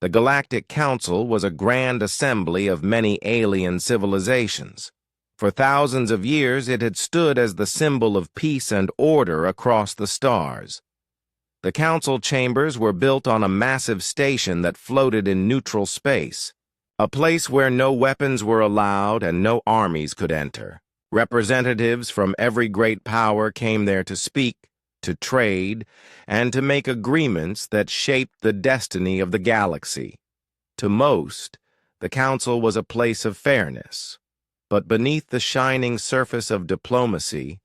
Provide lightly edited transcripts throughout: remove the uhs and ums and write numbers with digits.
The Galactic Council was a grand assembly of many alien civilizations. For thousands of years, it had stood as the symbol of peace and order across the stars. The council chambers were built on a massive station that floated in neutral space, a place where no weapons were allowed and no armies could enter. Representatives from every great power came there to speak, to trade, and to make agreements that shaped the destiny of the galaxy. To most, the council was a place of fairness, but beneath the shining surface of diplomacy,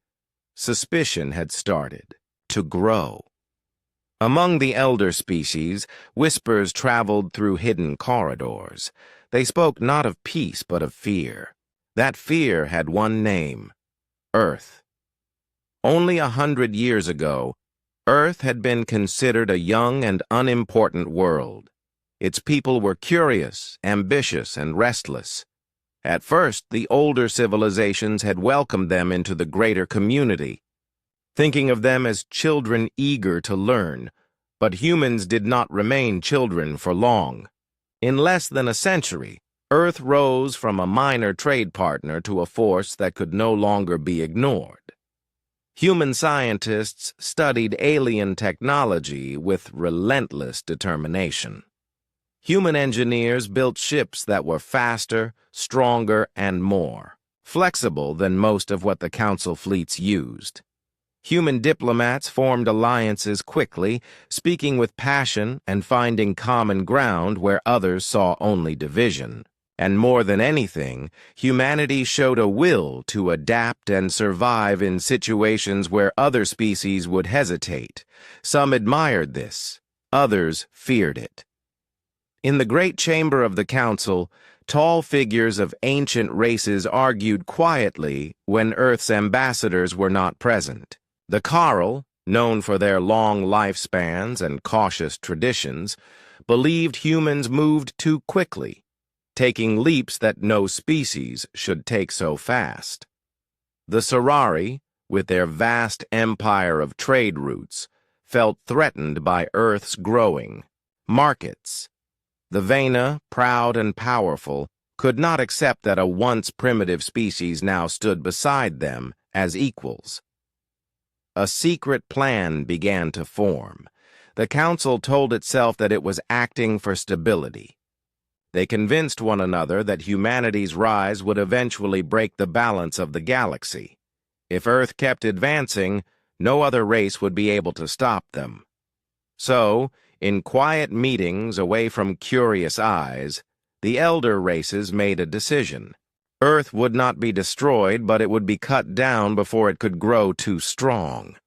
suspicion had started to grow. Among the elder species, whispers traveled through hidden corridors. They spoke not of peace but of fear. That fear had one name: Earth. Only 100 years ago, Earth had been considered a young and unimportant world. Its people were curious, ambitious, and restless. At first, the older civilizations had welcomed them into the greater community, thinking of them as children eager to learn. But humans did not remain children for long. In less than a century, Earth rose from a minor trade partner to a force that could no longer be ignored. Human scientists studied alien technology with relentless determination. Human engineers built ships that were faster, stronger, and more flexible than most of what the Council fleets used. Human diplomats formed alliances quickly, speaking with passion and finding common ground where others saw only division. And more than anything, humanity showed a will to adapt and survive in situations where other species would hesitate. Some admired this, others feared it. In the great chamber of the council, tall figures of ancient races argued quietly when Earth's ambassadors were not present. The Carl, known for their long lifespans and cautious traditions, believed humans moved too quickly, taking leaps that no species should take so fast. The Serari, with their vast empire of trade routes, felt threatened by Earth's growing markets. The Vena, proud and powerful, could not accept that a once primitive species now stood beside them as equals. A secret plan began to form. The Council told itself that it was acting for stability. They convinced one another that humanity's rise would eventually break the balance of the galaxy. If Earth kept advancing, no other race would be able to stop them. So, in quiet meetings away from curious eyes, the elder races made a decision. Earth would not be destroyed, but it would be cut down before it could grow too strong.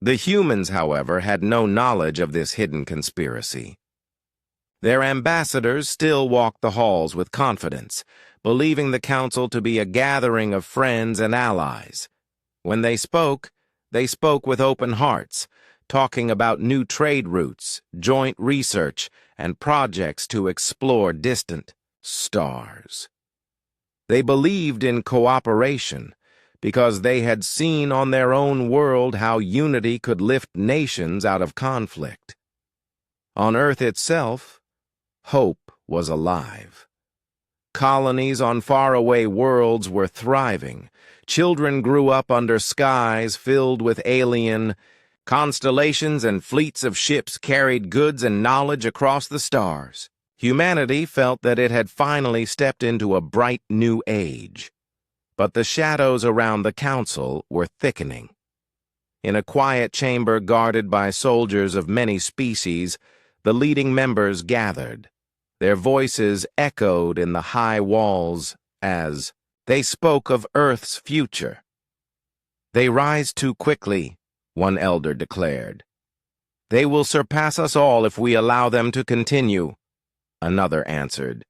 The humans, however, had no knowledge of this hidden conspiracy. Their ambassadors still walked the halls with confidence, believing the council to be a gathering of friends and allies. When they spoke with open hearts, talking about new trade routes, joint research, and projects to explore distant stars. They believed in cooperation because they had seen on their own world how unity could lift nations out of conflict. On Earth itself, hope was alive. Colonies on faraway worlds were thriving. Children grew up under skies filled with alien constellations, and fleets of ships carried goods and knowledge across the stars. Humanity felt that it had finally stepped into a bright new age. But the shadows around the council were thickening. In a quiet chamber guarded by soldiers of many species, the leading members gathered. Their voices echoed in the high walls as they spoke of Earth's future. "They rise too quickly," one elder declared. "They will surpass us all if we allow them to continue," another answered.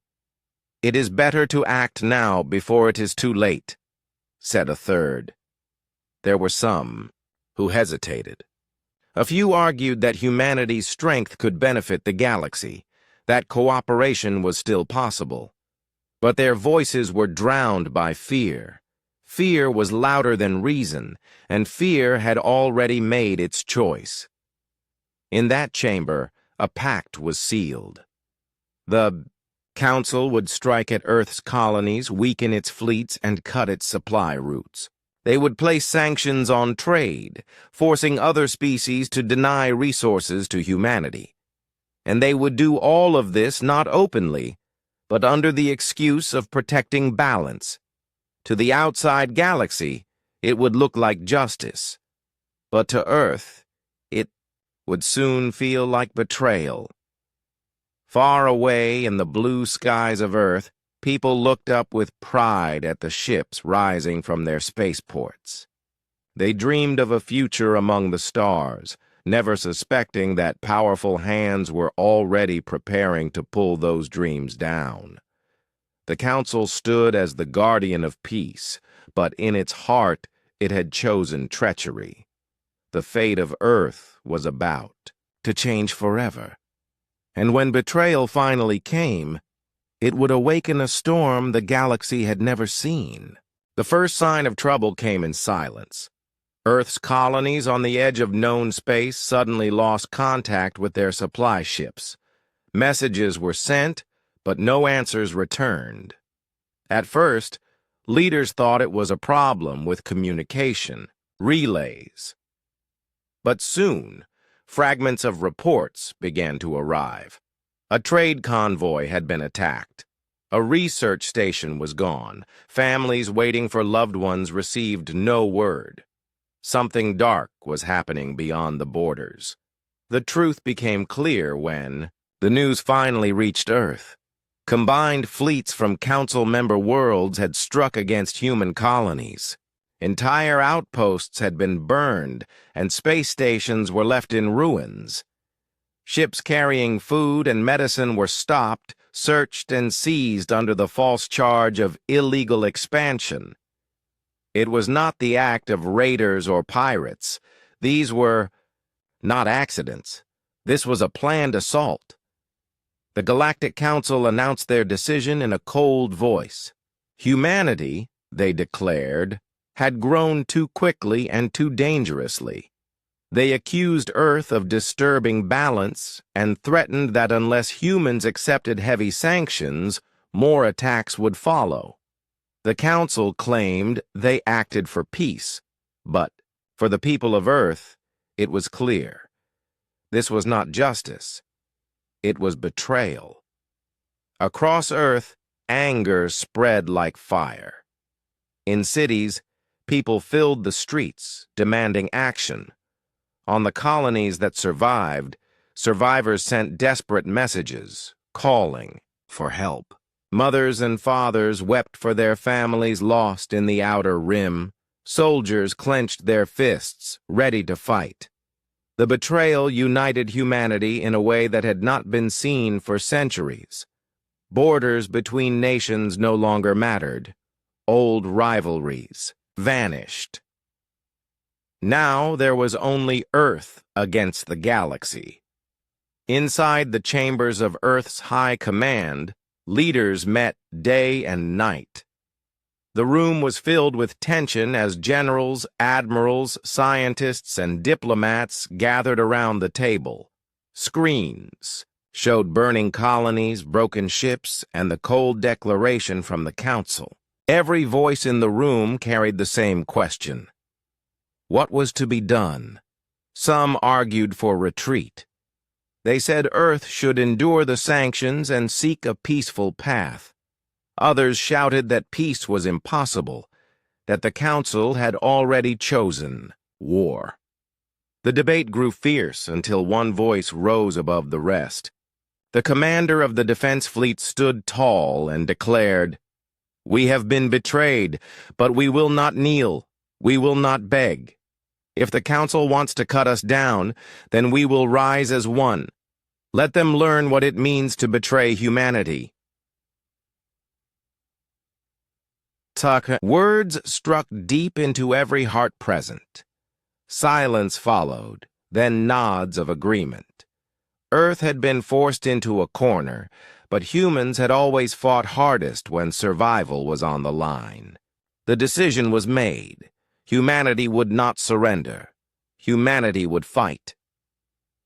"It is better to act now before it is too late," said a third. There were some who hesitated. A few argued that humanity's strength could benefit the galaxy, that cooperation was still possible. But their voices were drowned by fear. Fear was louder than reason, and fear had already made its choice. In that chamber, a pact was sealed. The Council would strike at Earth's colonies, weaken its fleets, and cut its supply routes. They would place sanctions on trade, forcing other species to deny resources to humanity. And they would do all of this not openly, but under the excuse of protecting balance. To the outside galaxy, it would look like justice. But to Earth, it would soon feel like betrayal. Far away in the blue skies of Earth, people looked up with pride at the ships rising from their spaceports. They dreamed of a future among the stars, never suspecting that powerful hands were already preparing to pull those dreams down. The Council stood as the guardian of peace, but in its heart it had chosen treachery. The fate of Earth was about to change forever. And when betrayal finally came, it would awaken a storm the galaxy had never seen. The first sign of trouble came in silence. Earth's colonies on the edge of known space suddenly lost contact with their supply ships. Messages were sent, but no answers returned. At first, leaders thought it was a problem with communication, relays. But soon, fragments of reports began to arrive. A trade convoy had been attacked. A research station was gone. Families waiting for loved ones received no word. Something dark was happening beyond the borders. The truth became clear when the news finally reached Earth. Combined fleets from Council member worlds had struck against human colonies. Entire outposts had been burned, and space stations were left in ruins. Ships carrying food and medicine were stopped, searched, and seized under the false charge of illegal expansion. It was not the act of raiders or pirates. These were not accidents. This was a planned assault. The Galactic Council announced their decision in a cold voice. Humanity, they declared, had grown too quickly and too dangerously. They accused Earth of disturbing balance and threatened that unless humans accepted heavy sanctions, more attacks would follow. The Council claimed they acted for peace, but for the people of Earth, it was clear. This was not justice. It was betrayal. Across Earth, anger spread like fire. In cities, people filled the streets, demanding action. On the colonies that survived, survivors sent desperate messages, calling for help. Mothers and fathers wept for their families lost in the outer rim. Soldiers clenched their fists, ready to fight. The betrayal united humanity in a way that had not been seen for centuries. Borders between nations no longer mattered. Old rivalries vanished. Now there was only Earth against the galaxy. Inside the chambers of Earth's high command, leaders met day and night. The room was filled with tension as generals, admirals, scientists, and diplomats gathered around the table. Screens showed burning colonies, broken ships, and the cold declaration from the Council. Every voice in the room carried the same question. What was to be done? Some argued for retreat. They said Earth should endure the sanctions and seek a peaceful path. Others shouted that peace was impossible, that the Council had already chosen war. The debate grew fierce until one voice rose above the rest. The commander of the defense fleet stood tall and declared, "We have been betrayed, but we will not kneel. We will not beg. If the Council wants to cut us down, then we will rise as one. Let them learn what it means to betray humanity." Words struck deep into every heart present. Silence followed, then nods of agreement. Earth had been forced into a corner, but humans had always fought hardest when survival was on the line. The decision was made. Humanity would not surrender. Humanity would fight.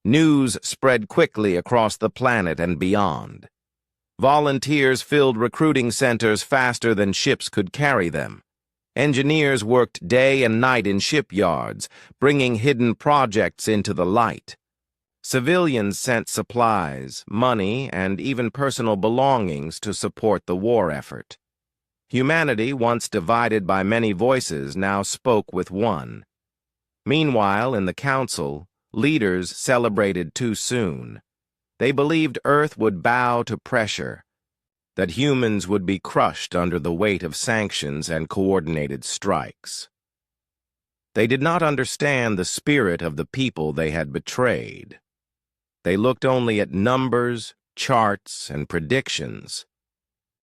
News spread quickly across the planet and beyond. Volunteers filled recruiting centers faster than ships could carry them. Engineers worked day and night in shipyards, bringing hidden projects into the light. Civilians sent supplies, money, and even personal belongings to support the war effort. Humanity, once divided by many voices, now spoke with one. Meanwhile, in the council, leaders celebrated too soon. They believed Earth would bow to pressure, that humans would be crushed under the weight of sanctions and coordinated strikes. They did not understand the spirit of the people they had betrayed. They looked only at numbers, charts, and predictions.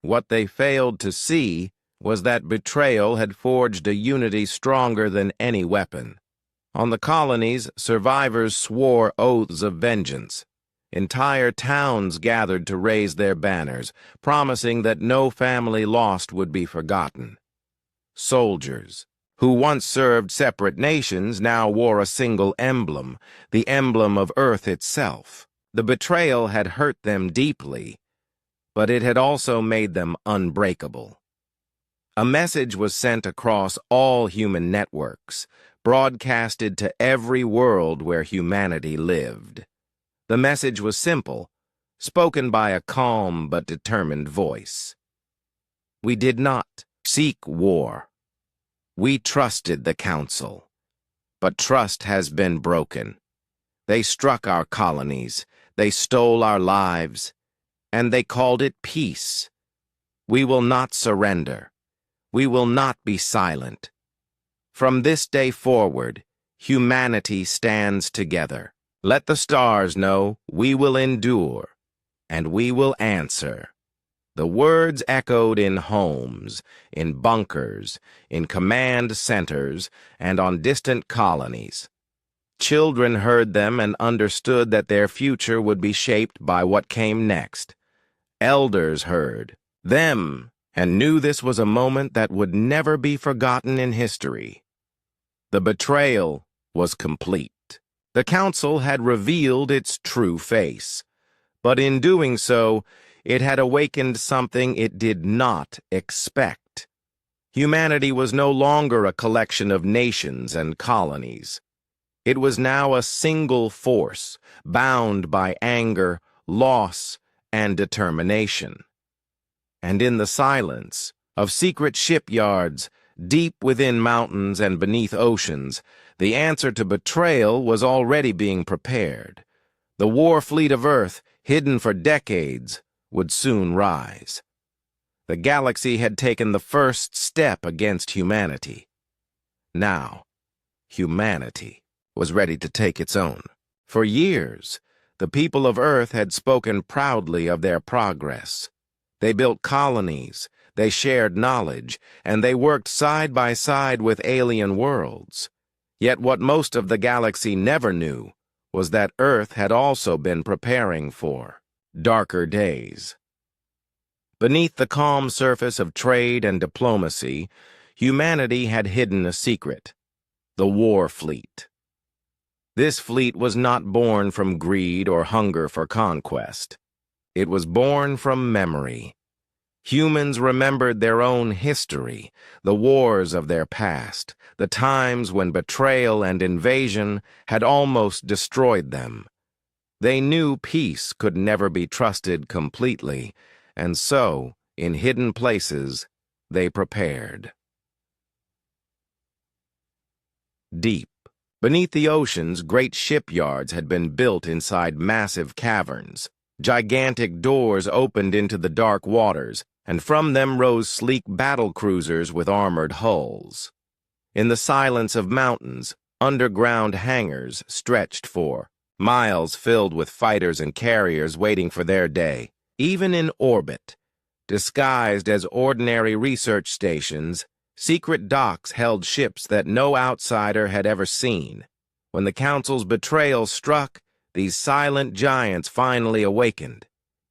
What they failed to see was that betrayal had forged a unity stronger than any weapon. On the colonies, survivors swore oaths of vengeance. Entire towns gathered to raise their banners, promising that no family lost would be forgotten. Soldiers, who once served separate nations, now wore a single emblem, the emblem of Earth itself. The betrayal had hurt them deeply, but it had also made them unbreakable. A message was sent across all human networks, broadcasted to every world where humanity lived. The message was simple, spoken by a calm but determined voice. We did not seek war. We trusted the Council. But trust has been broken. They struck our colonies, they stole our lives, and they called it peace. We will not surrender. We will not be silent. From this day forward, humanity stands together. Let the stars know we will endure, and we will answer. The words echoed in homes, in bunkers, in command centers, and on distant colonies. Children heard them and understood that their future would be shaped by what came next. Elders heard them and knew this was a moment that would never be forgotten in history. The betrayal was complete. The Council had revealed its true face, but in doing so, it had awakened something it did not expect. Humanity was no longer a collection of nations and colonies. It was now a single force, bound by anger, loss, and determination. And in the silence of secret shipyards, deep within mountains and beneath oceans, the answer to betrayal was already being prepared. The war fleet of Earth, hidden for decades, would soon rise. The galaxy had taken the first step against humanity. Now, humanity was ready to take its own. For years, the people of Earth had spoken proudly of their progress. They built colonies, they shared knowledge, and they worked side by side with alien worlds. Yet what most of the galaxy never knew was that Earth had also been preparing for darker days. Beneath the calm surface of trade and diplomacy, humanity had hidden a secret: the war fleet. This fleet was not born from greed or hunger for conquest. It was born from memory. Humans remembered their own history, the wars of their past, the times when betrayal and invasion had almost destroyed them. They knew peace could never be trusted completely, and so, in hidden places, they prepared. Deep beneath the oceans, great shipyards had been built inside massive caverns. Gigantic doors opened into the dark waters, and from them rose sleek battle cruisers with armored hulls. In the silence of mountains, underground hangars stretched for miles, filled with fighters and carriers waiting for their day. Even in orbit, disguised as ordinary research stations, secret docks held ships that no outsider had ever seen. When the Council's betrayal struck, these silent giants finally awakened.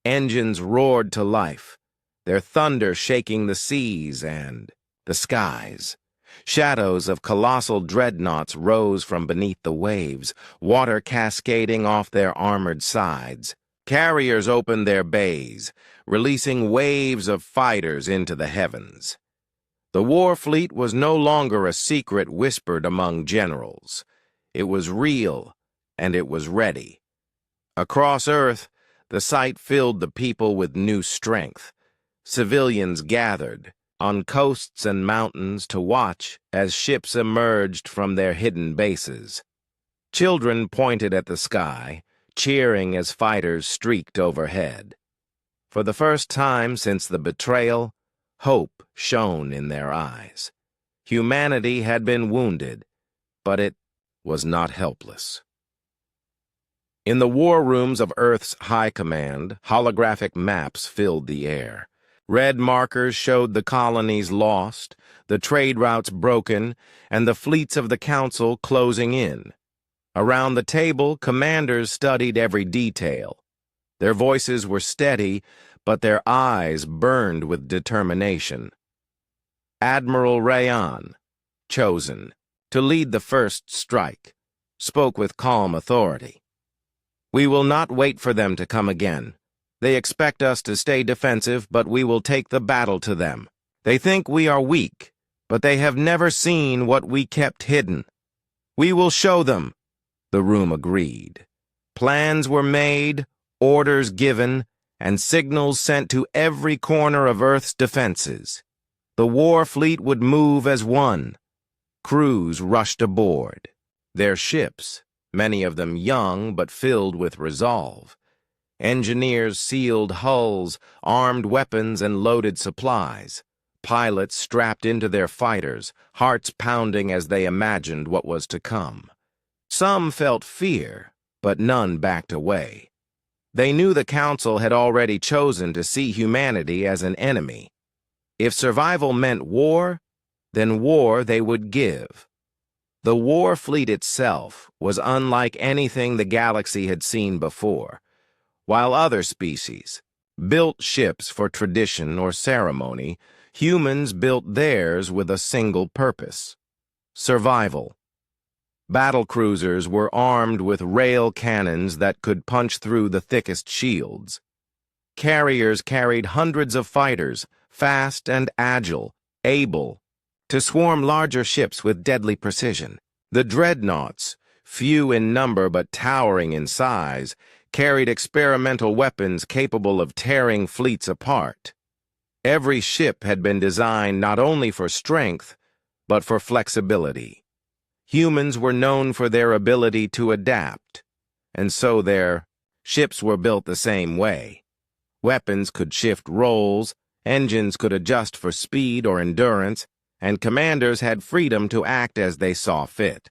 Engines roared to life, their thunder shaking the seas and the skies. Shadows of colossal dreadnoughts rose from beneath the waves, water cascading off their armored sides. Carriers opened their bays, releasing waves of fighters into the heavens. The war fleet was no longer a secret whispered among generals. It was real, and it was ready. Across Earth, the sight filled the people with new strength. Civilians gathered on coasts and mountains to watch as ships emerged from their hidden bases. Children pointed at the sky, cheering as fighters streaked overhead. For the first time since the betrayal, hope shone in their eyes. Humanity had been wounded, but it was not helpless. In the war rooms of Earth's High Command, holographic maps filled the air. Red markers showed the colonies lost, the trade routes broken, and the fleets of the Council closing in. Around the table, commanders studied every detail. Their voices were steady, but their eyes burned with determination. Admiral Rayan, chosen to lead the first strike, spoke with calm authority. "We will not wait for them to come again. They expect us to stay defensive, but we will take the battle to them. They think we are weak, but they have never seen what we kept hidden. We will show them." The room agreed. Plans were made, orders given, and signals sent to every corner of Earth's defenses. The war fleet would move as one. Crews rushed aboard. Their ships, many of them young but filled with resolve. Engineers sealed hulls, armed weapons, and loaded supplies. Pilots strapped into their fighters, hearts pounding as they imagined what was to come. Some felt fear, but none backed away. They knew the Council had already chosen to see humanity as an enemy. If survival meant war, then war they would give. The war fleet itself was unlike anything the galaxy had seen before. While other species built ships for tradition or ceremony, humans built theirs with a single purpose: survival. Battle cruisers were armed with rail cannons that could punch through the thickest shields. Carriers carried hundreds of fighters, fast and agile, able to swarm larger ships with deadly precision. The dreadnoughts, few in number but towering in size, carried experimental weapons capable of tearing fleets apart. Every ship had been designed not only for strength, but for flexibility. Humans were known for their ability to adapt, and so their ships were built the same way. Weapons could shift roles, engines could adjust for speed or endurance, and commanders had freedom to act as they saw fit.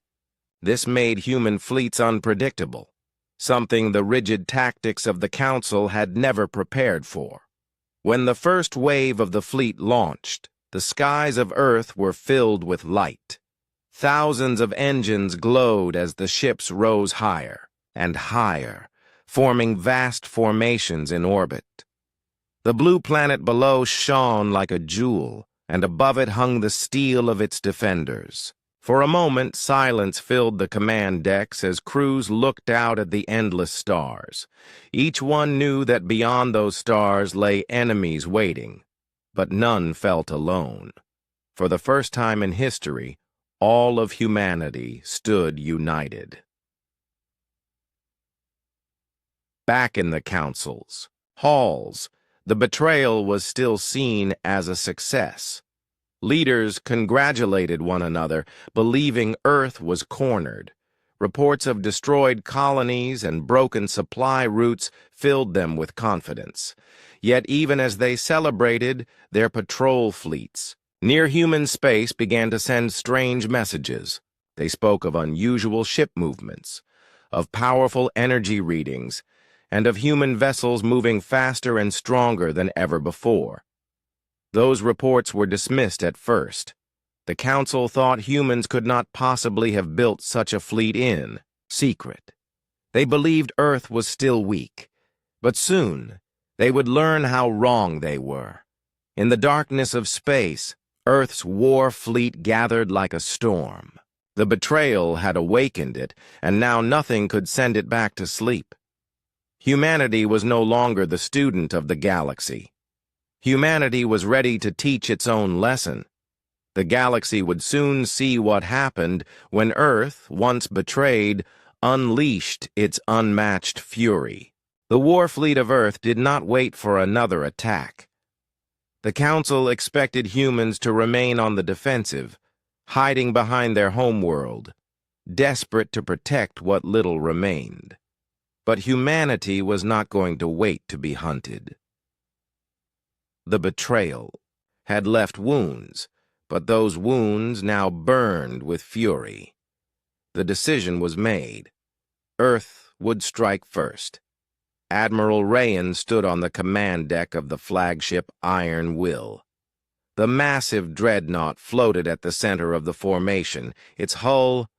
This made human fleets unpredictable, something the rigid tactics of the Council had never prepared for. When the first wave of the fleet launched, the skies of Earth were filled with light. Thousands of engines glowed as the ships rose higher and higher, forming vast formations in orbit. The blue planet below shone like a jewel, and above it hung the steel of its defenders. For a moment, silence filled the command decks as crews looked out at the endless stars. Each one knew that beyond those stars lay enemies waiting, but none felt alone. For the first time in history, all of humanity stood united. Back in the councils, halls, the betrayal was still seen as a success. Leaders congratulated one another, believing Earth was cornered. Reports of destroyed colonies and broken supply routes filled them with confidence. Yet even as they celebrated, their patrol fleets near human space began to send strange messages. They spoke of unusual ship movements, of powerful energy readings, and of human vessels moving faster and stronger than ever before. Those reports were dismissed at first. The Council thought humans could not possibly have built such a fleet in secret. They believed Earth was still weak, but soon they would learn how wrong they were. In the darkness of space, Earth's war fleet gathered like a storm. The betrayal had awakened it, and now nothing could send it back to sleep. Humanity was no longer the student of the galaxy. Humanity was ready to teach its own lesson. The galaxy would soon see what happened when Earth, once betrayed, unleashed its unmatched fury. The war fleet of Earth did not wait for another attack. The Council expected humans to remain on the defensive, hiding behind their homeworld, desperate to protect what little remained. But humanity was not going to wait to be hunted. The betrayal had left wounds, but those wounds now burned with fury. The decision was made. Earth would strike first. Admiral Rayan stood on the command deck of the flagship Iron Will. The massive dreadnought floated at the center of the formation, its hull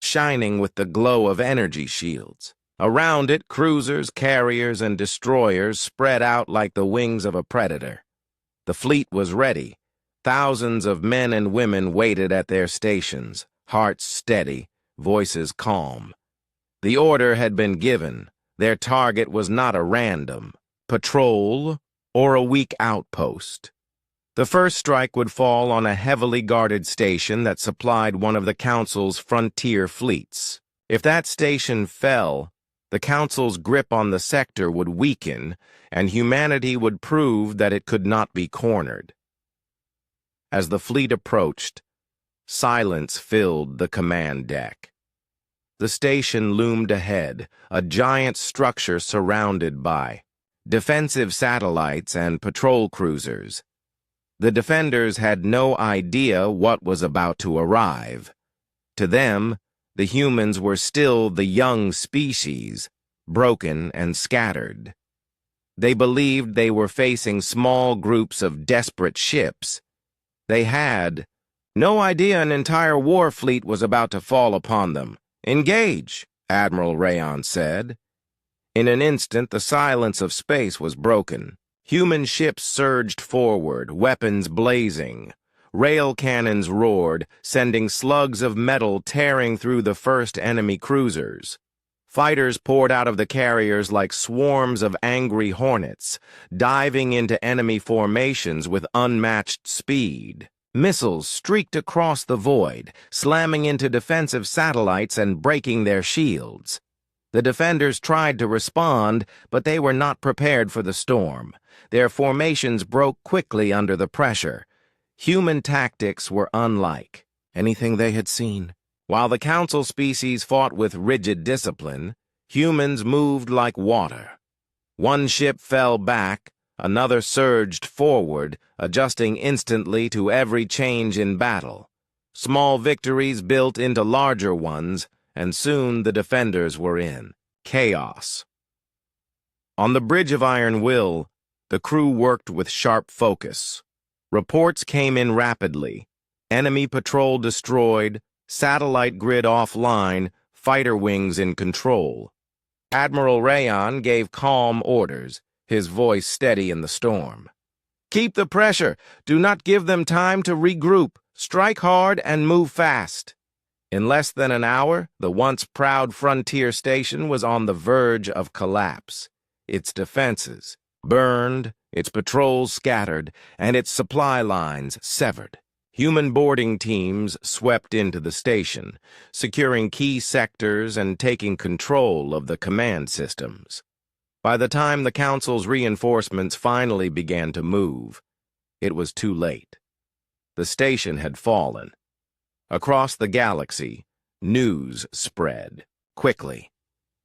shining with the glow of energy shields. Around it, cruisers, carriers, and destroyers spread out like the wings of a predator. The fleet was ready. Thousands of men and women waited at their stations, hearts steady, voices calm. The order had been given. Their target was not a random patrol or a weak outpost. The first strike would fall on a heavily guarded station that supplied one of the Council's frontier fleets. If that station fell, the Council's grip on the sector would weaken, and humanity would prove that it could not be cornered. As the fleet approached, silence filled the command deck. The station loomed ahead, a giant structure surrounded by defensive satellites and patrol cruisers. The defenders had no idea what was about to arrive. To them, the humans were still the young species, broken and scattered. They believed they were facing small groups of desperate ships. They had no idea an entire war fleet was about to fall upon them. "Engage," Admiral Rayan said. In an instant, the silence of space was broken. Human ships surged forward, weapons blazing. Rail cannons roared, sending slugs of metal tearing through the first enemy cruisers. Fighters poured out of the carriers like swarms of angry hornets, diving into enemy formations with unmatched speed. Missiles streaked across the void, slamming into defensive satellites and breaking their shields. The defenders tried to respond, but they were not prepared for the storm. Their formations broke quickly under the pressure. Human tactics were unlike anything they had seen. While the Council species fought with rigid discipline, humans moved like water. One ship fell back, another surged forward, adjusting instantly to every change in battle. Small victories built into larger ones, and soon the defenders were in chaos. On the bridge of Iron Will, the crew worked with sharp focus. Reports came in rapidly. Enemy patrol destroyed, satellite grid offline, fighter wings in control. Admiral Rayan gave calm orders, his voice steady in the storm. "Keep the pressure. Do not give them time to regroup. Strike hard and move fast." In less than an hour, the once proud frontier station was on the verge of collapse. Its defenses burned, its patrols scattered, and its supply lines severed. Human boarding teams swept into the station, securing key sectors and taking control of the command systems. By the time the Council's reinforcements finally began to move, it was too late. The station had fallen. Across the galaxy, news spread quickly.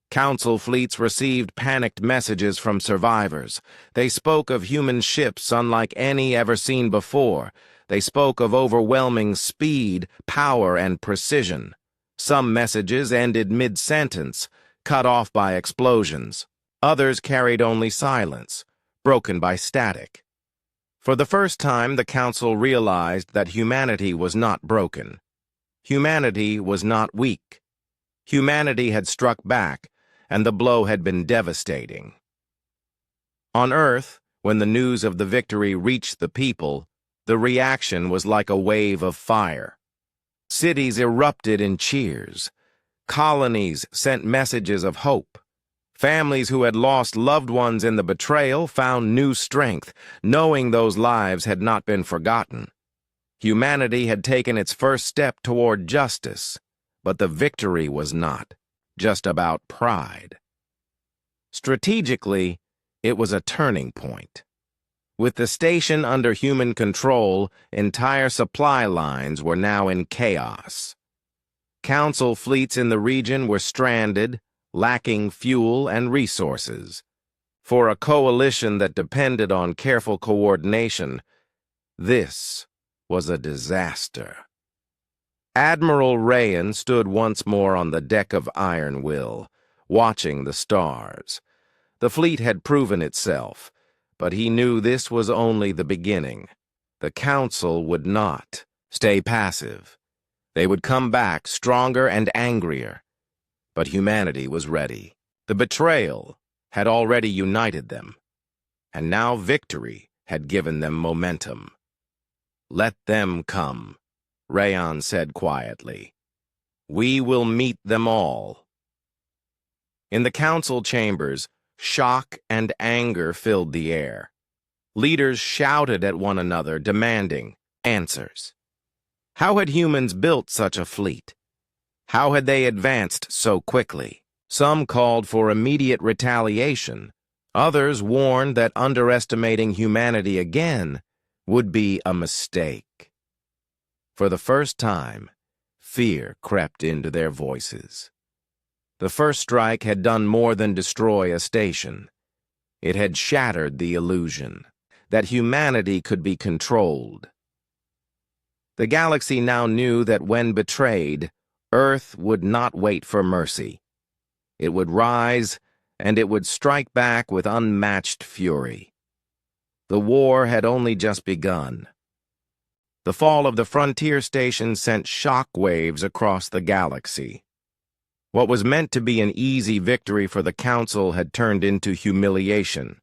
Council fleets received panicked messages from survivors. They spoke of human ships unlike any ever seen before. They spoke of overwhelming speed, power, and precision. Some messages ended mid-sentence, cut off by explosions. Others carried only silence, broken by static. For the first time, the Council realized that humanity was not broken. Humanity was not weak. Humanity had struck back, and the blow had been devastating. On Earth, when the news of the victory reached the people, the reaction was like a wave of fire. Cities erupted in cheers. Colonies sent messages of hope. Families who had lost loved ones in the betrayal found new strength, knowing those lives had not been forgotten. Humanity had taken its first step toward justice, but the victory was not just about pride. Strategically, it was a turning point. With the station under human control, entire supply lines were now in chaos. Council fleets in the region were stranded, lacking fuel and resources. For a coalition that depended on careful coordination, this was a disaster. Admiral Rayan stood once more on the deck of Iron Will, watching the stars. The fleet had proven itself, but he knew this was only the beginning. The Council would not stay passive. They would come back stronger and angrier. But humanity was ready. The betrayal had already united them, and now victory had given them momentum. "Let them come," Rayan said quietly. "We will meet them all." In the council chambers, shock and anger filled the air. Leaders shouted at one another, demanding answers. How had humans built such a fleet? How had they advanced so quickly? Some called for immediate retaliation. Others warned that underestimating humanity again would be a mistake. For the first time, fear crept into their voices. The first strike had done more than destroy a station. It had shattered the illusion that humanity could be controlled. The galaxy now knew that when betrayed, Earth would not wait for mercy. It would rise, and it would strike back with unmatched fury. The war had only just begun. The fall of the frontier station sent shock waves across the galaxy. What was meant to be an easy victory for the Council had turned into humiliation.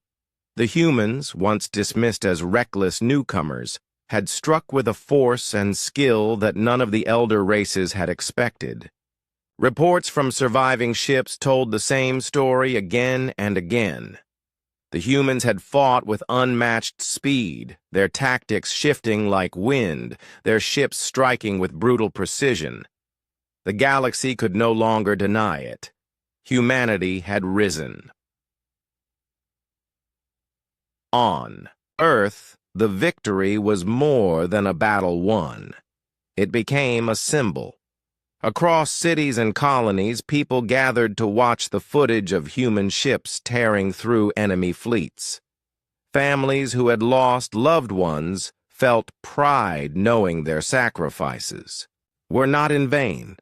The humans, once dismissed as reckless newcomers, had struck with a force and skill that none of the elder races had expected. Reports from surviving ships told the same story again and again. The humans had fought with unmatched speed, their tactics shifting like wind, their ships striking with brutal precision. The galaxy could no longer deny it. Humanity had risen. On Earth, the victory was more than a battle won. It became a symbol. Across cities and colonies, people gathered to watch the footage of human ships tearing through enemy fleets. Families who had lost loved ones felt pride knowing their sacrifices were not in vain.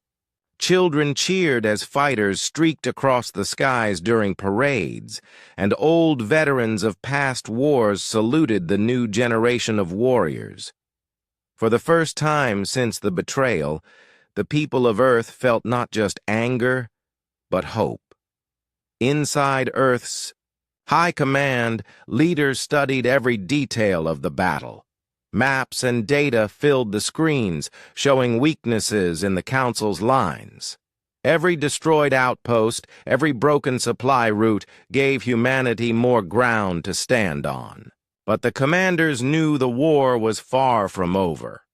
Children cheered as fighters streaked across the skies during parades, and old veterans of past wars saluted the new generation of warriors. For the first time since the betrayal, the people of Earth felt not just anger, but hope. Inside Earth's high command, leaders studied every detail of the battle. Maps and data filled the screens, showing weaknesses in the Council's lines. Every destroyed outpost, every broken supply route gave humanity more ground to stand on. But the commanders knew the war was far from over.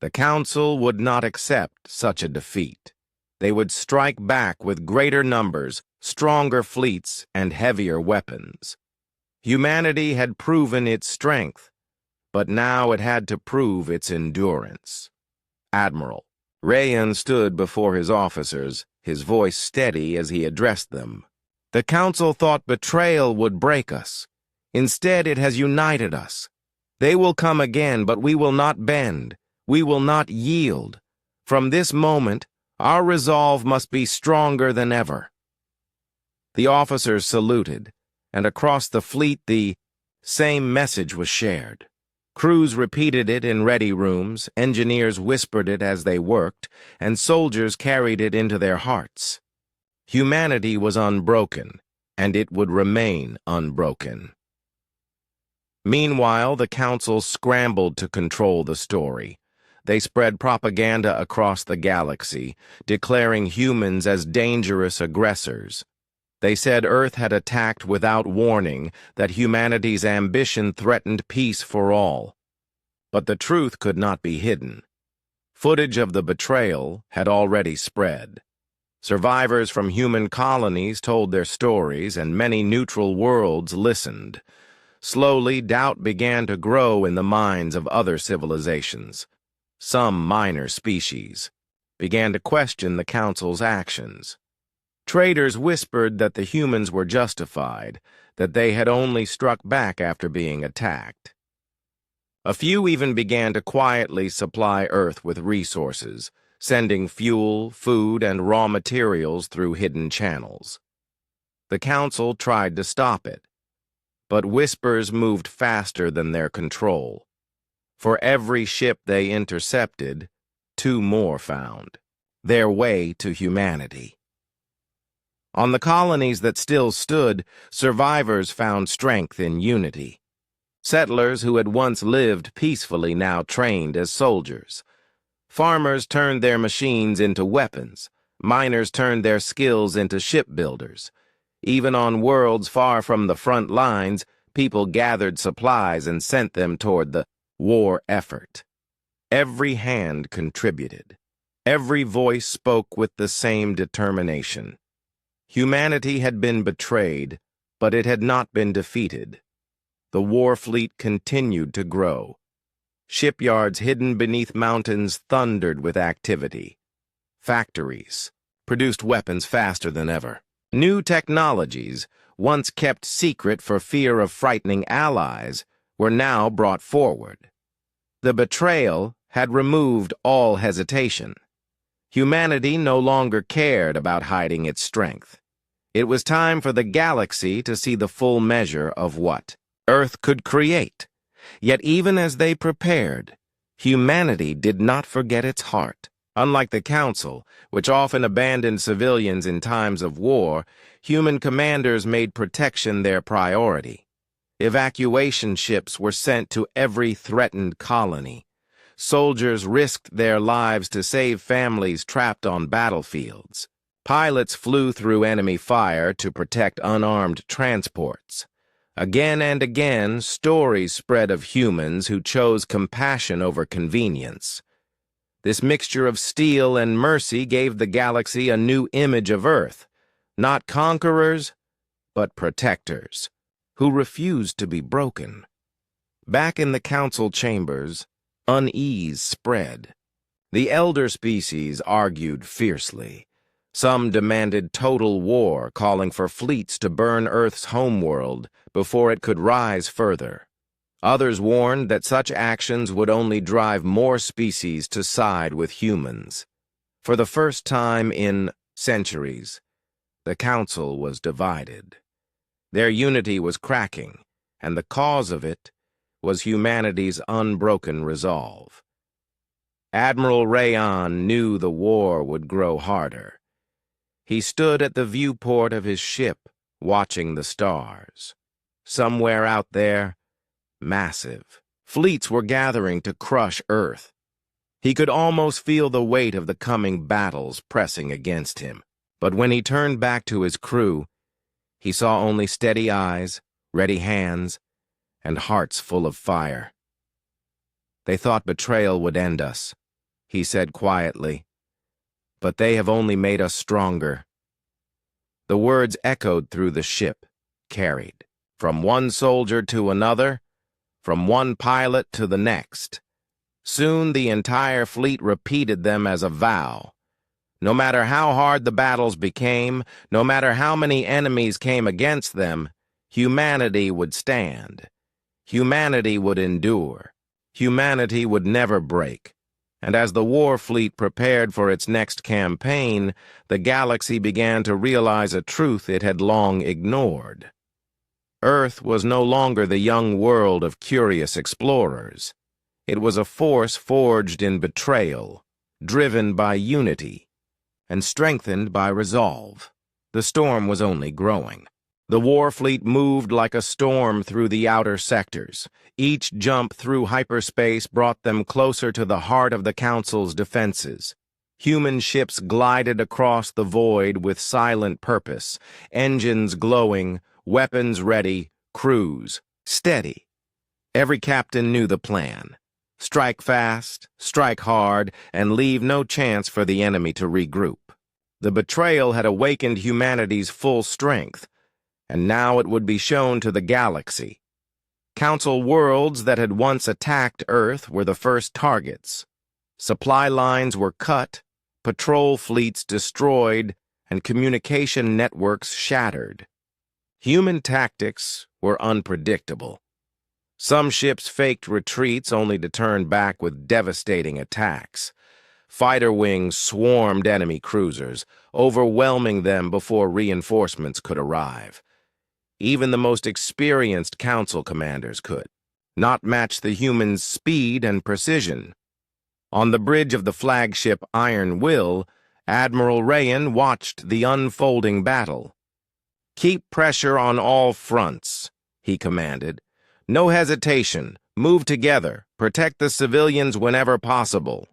The Council would not accept such a defeat. They would strike back with greater numbers, stronger fleets, and heavier weapons. Humanity had proven its strength, but now it had to prove its endurance. Admiral Rayan stood before his officers, his voice steady as he addressed them. The Council thought betrayal would break us. Instead, it has united us. They will come again, but we will not bend. We will not yield. From this moment, our resolve must be stronger than ever. The officers saluted, and across the fleet the same message was shared. Crews repeated it in ready rooms, engineers whispered it as they worked, and soldiers carried it into their hearts. Humanity was unbroken, and it would remain unbroken. Meanwhile, the Council scrambled to control the story. They spread propaganda across the galaxy, declaring humans as dangerous aggressors. They said Earth had attacked without warning, that humanity's ambition threatened peace for all. But the truth could not be hidden. Footage of the betrayal had already spread. Survivors from human colonies told their stories, and many neutral worlds listened. Slowly, doubt began to grow in the minds of other civilizations. Some minor species began to question the Council's actions. Traders whispered that the humans were justified, that they had only struck back after being attacked. A few even began to quietly supply Earth with resources, sending fuel, food, and raw materials through hidden channels. The Council tried to stop it, but whispers moved faster than their control. For every ship they intercepted, 2 more found their way to humanity. On the colonies that still stood, survivors found strength in unity. Settlers who had once lived peacefully now trained as soldiers. Farmers turned their machines into weapons. Miners turned their skills into shipbuilders. Even on worlds far from the front lines, people gathered supplies and sent them toward the war effort. Every hand contributed. Every voice spoke with the same determination. Humanity had been betrayed, but it had not been defeated. The war fleet continued to grow. Shipyards hidden beneath mountains thundered with activity. Factories produced weapons faster than ever. New technologies, once kept secret for fear of frightening allies, were now brought forward. The betrayal had removed all hesitation. Humanity no longer cared about hiding its strength. It was time for the galaxy to see the full measure of what Earth could create. Yet even as they prepared, humanity did not forget its heart. Unlike the Council, which often abandoned civilians in times of war, human commanders made protection their priority. Evacuation ships were sent to every threatened colony. Soldiers risked their lives to save families trapped on battlefields. Pilots flew through enemy fire to protect unarmed transports. Again and again, stories spread of humans who chose compassion over convenience. This mixture of steel and mercy gave the galaxy a new image of Earth, not conquerors, but protectors, who refused to be broken. Back in the Council chambers, unease spread. The elder species argued fiercely. Some demanded total war, calling for fleets to burn Earth's homeworld before it could rise further. Others warned that such actions would only drive more species to side with humans. For the first time in centuries, the Council was divided. Their unity was cracking, and the cause of it was humanity's unbroken resolve. Admiral Rayon knew the war would grow harder. He stood at the viewport of his ship, watching the stars. Somewhere out there, massive fleets were gathering to crush Earth. He could almost feel the weight of the coming battles pressing against him. But when he turned back to his crew, he saw only steady eyes, ready hands, and hearts full of fire. "They thought betrayal would end us," he said quietly, "but they have only made us stronger." The words echoed through the ship, carried from one soldier to another, from one pilot to the next. Soon the entire fleet repeated them as a vow. No matter how hard the battles became, no matter how many enemies came against them, humanity would stand. Humanity would endure. Humanity would never break. And as the war fleet prepared for its next campaign, the galaxy began to realize a truth it had long ignored. Earth was no longer the young world of curious explorers. It was a force forged in betrayal, driven by unity, and strengthened by resolve. The storm was only growing. The war fleet moved like a storm through the outer sectors. Each jump through hyperspace brought them closer to the heart of the Council's defenses. Human ships glided across the void with silent purpose, engines glowing, weapons ready, crews steady. Every captain knew the plan. Strike fast, strike hard, and leave no chance for the enemy to regroup. The betrayal had awakened humanity's full strength, and now it would be shown to the galaxy. Council worlds that had once attacked Earth were the first targets. Supply lines were cut, patrol fleets destroyed, and communication networks shattered. Human tactics were unpredictable. Some ships faked retreats only to turn back with devastating attacks. Fighter wings swarmed enemy cruisers, overwhelming them before reinforcements could arrive. Even the most experienced council commanders could not match the humans' speed and precision. On the bridge of the flagship Iron Will, Admiral Rayan watched the unfolding battle. "Keep pressure on all fronts," he commanded. "No hesitation. Move together. Protect the civilians whenever possible."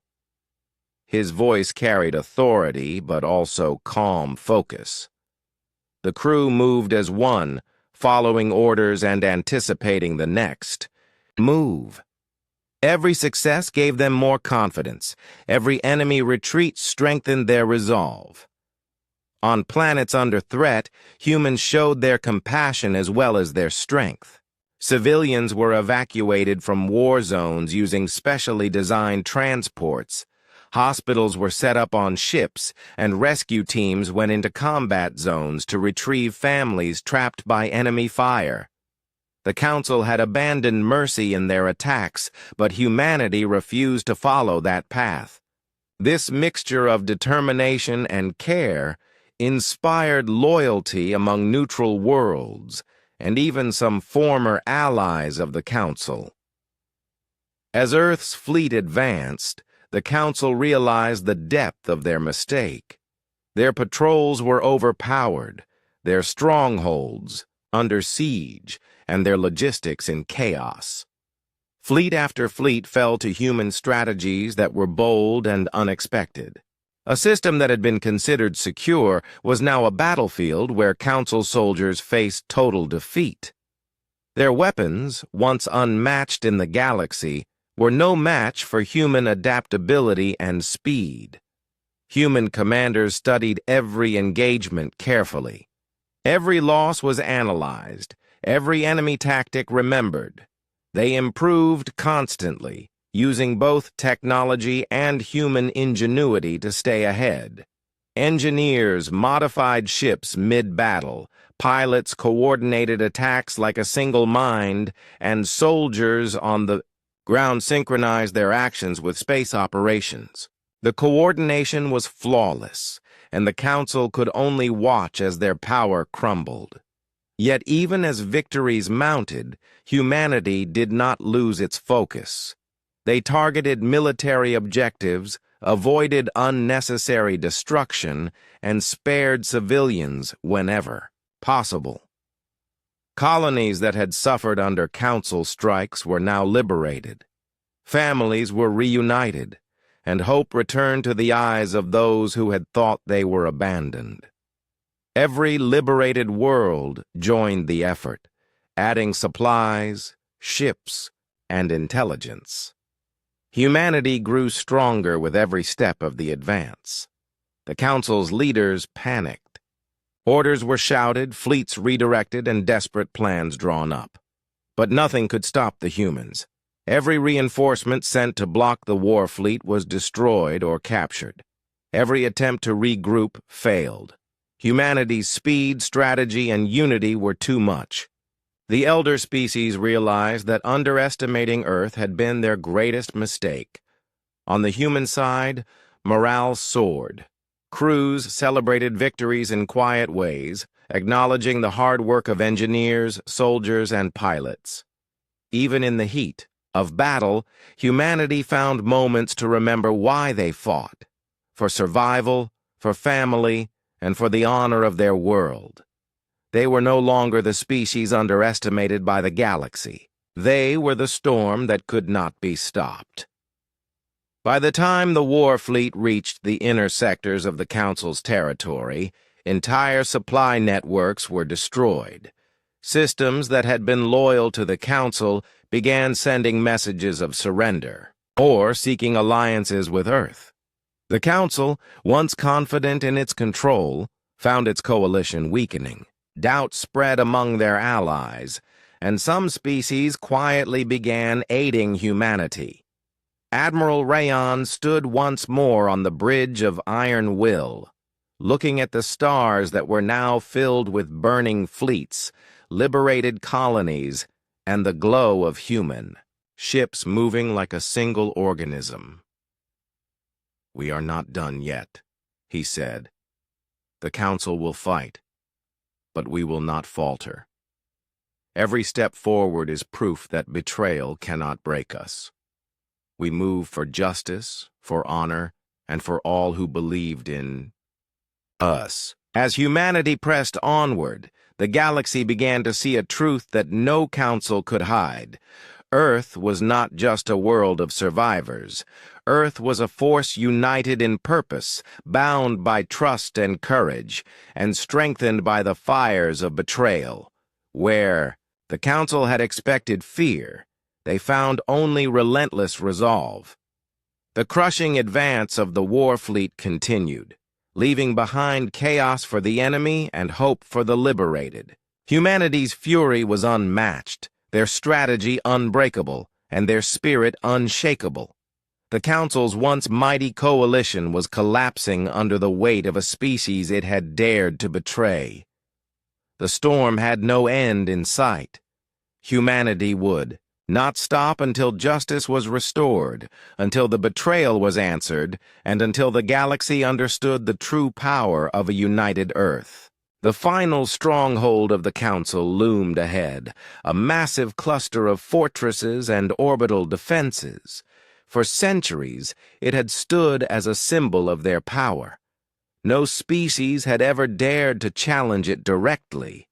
His voice carried authority, but also calm focus. The crew moved as one, following orders and anticipating the next move. Every success gave them more confidence. Every enemy retreat strengthened their resolve. On planets under threat, humans showed their compassion as well as their strength. Civilians were evacuated from war zones using specially designed transports. Hospitals were set up on ships, and rescue teams went into combat zones to retrieve families trapped by enemy fire. The Council had abandoned mercy in their attacks, but humanity refused to follow that path. This mixture of determination and care inspired loyalty among neutral worlds, and even some former allies of the Council. As Earth's fleet advanced, the Council realized the depth of their mistake. Their patrols were overpowered, their strongholds under siege, and their logistics in chaos. Fleet after fleet fell to human strategies that were bold and unexpected. A system that had been considered secure was now a battlefield where Council soldiers faced total defeat. Their weapons, once unmatched in the galaxy, were no match for human adaptability and speed. Human commanders studied every engagement carefully. Every loss was analyzed, every enemy tactic remembered. They improved constantly, using both technology and human ingenuity to stay ahead. Engineers modified ships mid-battle, pilots coordinated attacks like a single mind, and soldiers on the ground synchronized their actions with space operations. The coordination was flawless, and the Council could only watch as their power crumbled. Yet even as victories mounted, humanity did not lose its focus. They targeted military objectives, avoided unnecessary destruction, and spared civilians whenever possible. Colonies that had suffered under Council strikes were now liberated. Families were reunited, and hope returned to the eyes of those who had thought they were abandoned. Every liberated world joined the effort, adding supplies, ships, and intelligence. Humanity grew stronger with every step of the advance. The Council's leaders panicked. Orders were shouted, fleets redirected, and desperate plans drawn up. But nothing could stop the humans. Every reinforcement sent to block the war fleet was destroyed or captured. Every attempt to regroup failed. Humanity's speed, strategy, and unity were too much. The elder species realized that underestimating Earth had been their greatest mistake. On the human side, morale soared. Crews celebrated victories in quiet ways, acknowledging the hard work of engineers, soldiers, and pilots. Even in the heat of battle, humanity found moments to remember why they fought: for survival, for family, and for the honor of their world. They were no longer the species underestimated by the galaxy. They were the storm that could not be stopped. By the time the war fleet reached the inner sectors of the Council's territory, entire supply networks were destroyed. Systems that had been loyal to the Council began sending messages of surrender, or seeking alliances with Earth. The Council, once confident in its control, found its coalition weakening. Doubt spread among their allies, and some species quietly began aiding humanity. Admiral Rayon stood once more on the bridge of Iron Will, looking at the stars that were now filled with burning fleets, liberated colonies, and the glow of human ships moving like a single organism. "We are not done yet," he said. "The Council will fight, but we will not falter. Every step forward is proof that betrayal cannot break us. We move for justice, for honor, and for all who believed in us." As humanity pressed onward, the galaxy began to see a truth that no council could hide. Earth was not just a world of survivors. Earth was a force united in purpose, bound by trust and courage, and strengthened by the fires of betrayal. Where the Council had expected fear, they found only relentless resolve. The crushing advance of the war fleet continued, leaving behind chaos for the enemy and hope for the liberated. Humanity's fury was unmatched, their strategy unbreakable, and their spirit unshakable. The Council's once mighty coalition was collapsing under the weight of a species it had dared to betray. The storm had no end in sight. Humanity would not stop until justice was restored, until the betrayal was answered, and until the galaxy understood the true power of a united Earth. The final stronghold of the Council loomed ahead, a massive cluster of fortresses and orbital defenses. For centuries, it had stood as a symbol of their power. No species had ever dared to challenge it directly.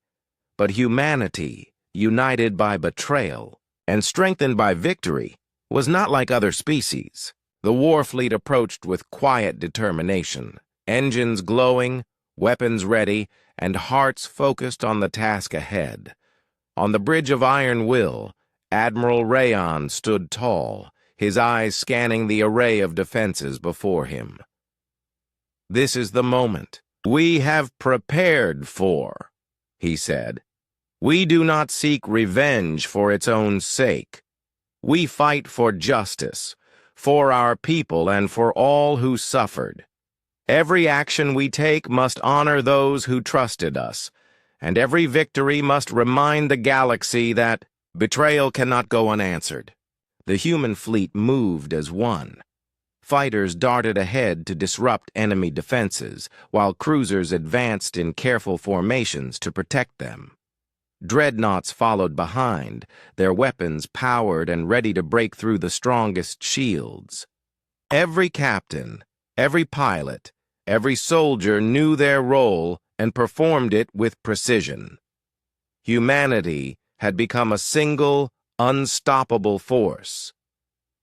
But humanity, united by betrayal and strengthened by victory, was not like other species. The war fleet approached with quiet determination, engines glowing, weapons ready, and hearts focused on the task ahead. On the bridge of Iron Will, Admiral Rayon stood tall, his eyes scanning the array of defenses before him. "This is the moment we have prepared for," he said. "We do not seek revenge for its own sake. We fight for justice, for our people and for all who suffered. Every action we take must honor those who trusted us, and every victory must remind the galaxy that betrayal cannot go unanswered." The human fleet moved as one. Fighters darted ahead to disrupt enemy defenses, while cruisers advanced in careful formations to protect them. Dreadnoughts followed behind, their weapons powered and ready to break through the strongest shields. Every captain, every pilot, every soldier knew their role and performed it with precision. Humanity had become a single, unstoppable force.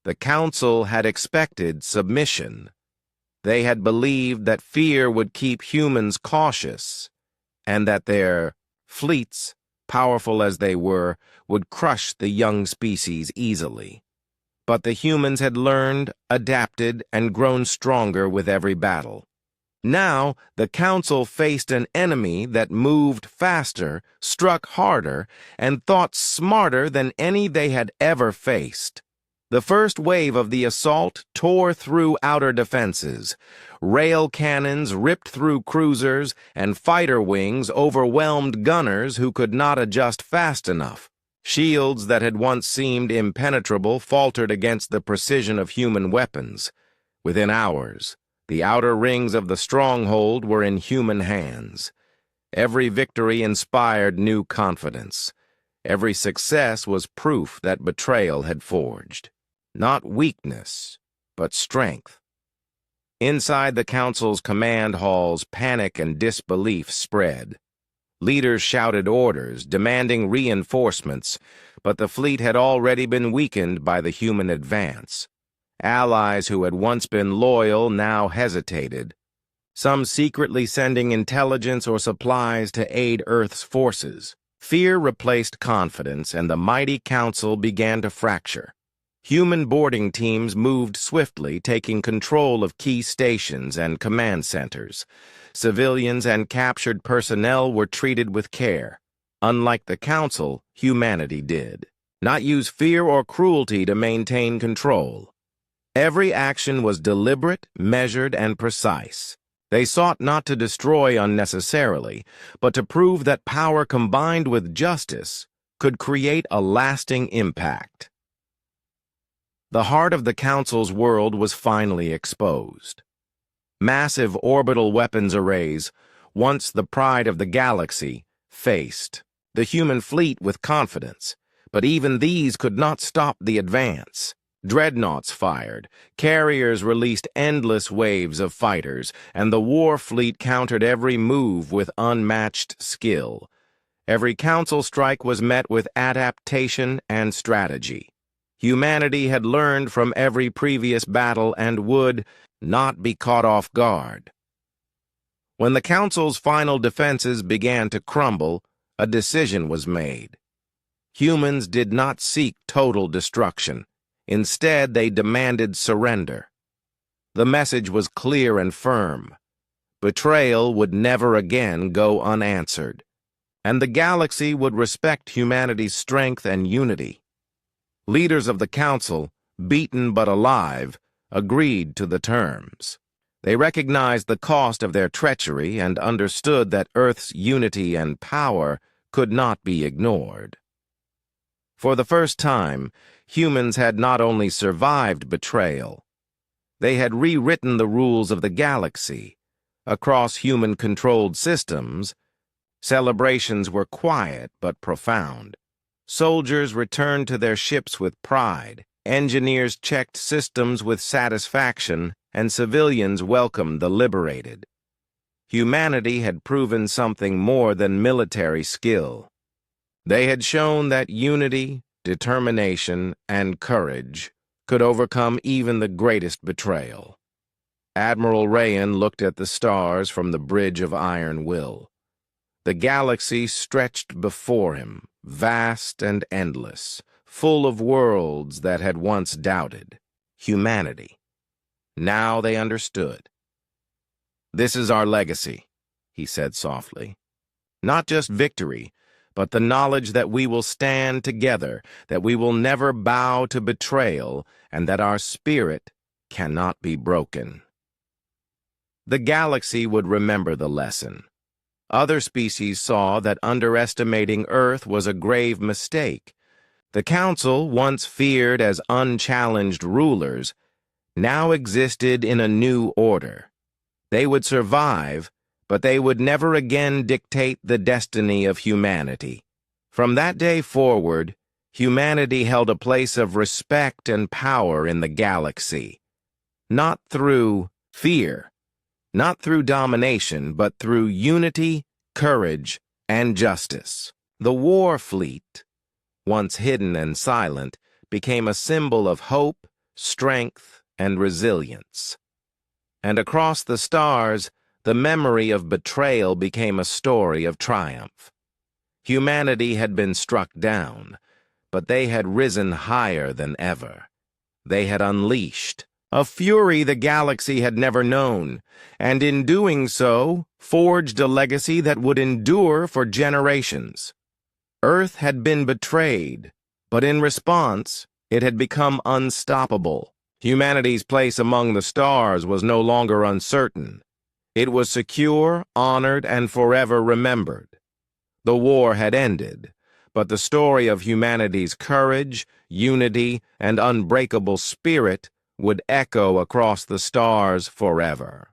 The Council had expected submission. They had believed that fear would keep humans cautious, and that their fleets, powerful as they were, would crush the young species easily. But the humans had learned, adapted, and grown stronger with every battle. Now, the Council faced an enemy that moved faster, struck harder, and thought smarter than any they had ever faced. The first wave of the assault tore through outer defenses. Rail cannons ripped through cruisers, and fighter wings overwhelmed gunners who could not adjust fast enough. Shields that had once seemed impenetrable faltered against the precision of human weapons. Within hours, the outer rings of the stronghold were in human hands. Every victory inspired new confidence. Every success was proof that betrayal had forged. Not weakness, but strength. Inside the Council's command halls, panic and disbelief spread. Leaders shouted orders, demanding reinforcements, but the fleet had already been weakened by the human advance. Allies who had once been loyal now hesitated, some secretly sending intelligence or supplies to aid Earth's forces. Fear replaced confidence, and the mighty council began to fracture. Human boarding teams moved swiftly, taking control of key stations and command centers. Civilians and captured personnel were treated with care. Unlike the council, humanity did not use fear or cruelty to maintain control. Every action was deliberate, measured, and precise. They sought not to destroy unnecessarily, but to prove that power combined with justice could create a lasting impact. The heart of the Council's world was finally exposed. Massive orbital weapons arrays, once the pride of the galaxy, faced the human fleet with confidence, but even these could not stop the advance. Dreadnoughts fired, carriers released endless waves of fighters, and the war fleet countered every move with unmatched skill. Every council strike was met with adaptation and strategy. Humanity had learned from every previous battle and would not be caught off guard. When the council's final defenses began to crumble, a decision was made. Humans did not seek total destruction. Instead, they demanded surrender. The message was clear and firm. Betrayal would never again go unanswered, and the galaxy would respect humanity's strength and unity. Leaders of the Council, beaten but alive, agreed to the terms. They recognized the cost of their treachery and understood that Earth's unity and power could not be ignored. For the first time, humans had not only survived betrayal, they had rewritten the rules of the galaxy. Across human-controlled systems, celebrations were quiet but profound. Soldiers returned to their ships with pride, engineers checked systems with satisfaction, and civilians welcomed the liberated. Humanity had proven something more than military skill. They had shown that unity, determination, and courage could overcome even the greatest betrayal. Admiral Rayan looked at the stars from the bridge of iron will. The galaxy stretched before him, vast and endless, full of worlds that had once doubted humanity. Now they understood. "This is our legacy," he said softly. "Not just victory, but the knowledge that we will stand together, that we will never bow to betrayal, and that our spirit cannot be broken." The galaxy would remember the lesson. Other species saw that underestimating Earth was a grave mistake. The Council, once feared as unchallenged rulers, now existed in a new order. They would survive, but they would never again dictate the destiny of humanity. From that day forward, humanity held a place of respect and power in the galaxy. Not through fear, not through domination, but through unity, courage, and justice. The war fleet, once hidden and silent, became a symbol of hope, strength, and resilience. And across the stars, the memory of betrayal became a story of triumph. Humanity had been struck down, but they had risen higher than ever. They had unleashed a fury the galaxy had never known, and in doing so, forged a legacy that would endure for generations. Earth had been betrayed, but in response, it had become unstoppable. Humanity's place among the stars was no longer uncertain. It was secure, honored, and forever remembered. The war had ended, but the story of humanity's courage, unity, and unbreakable spirit would echo across the stars forever.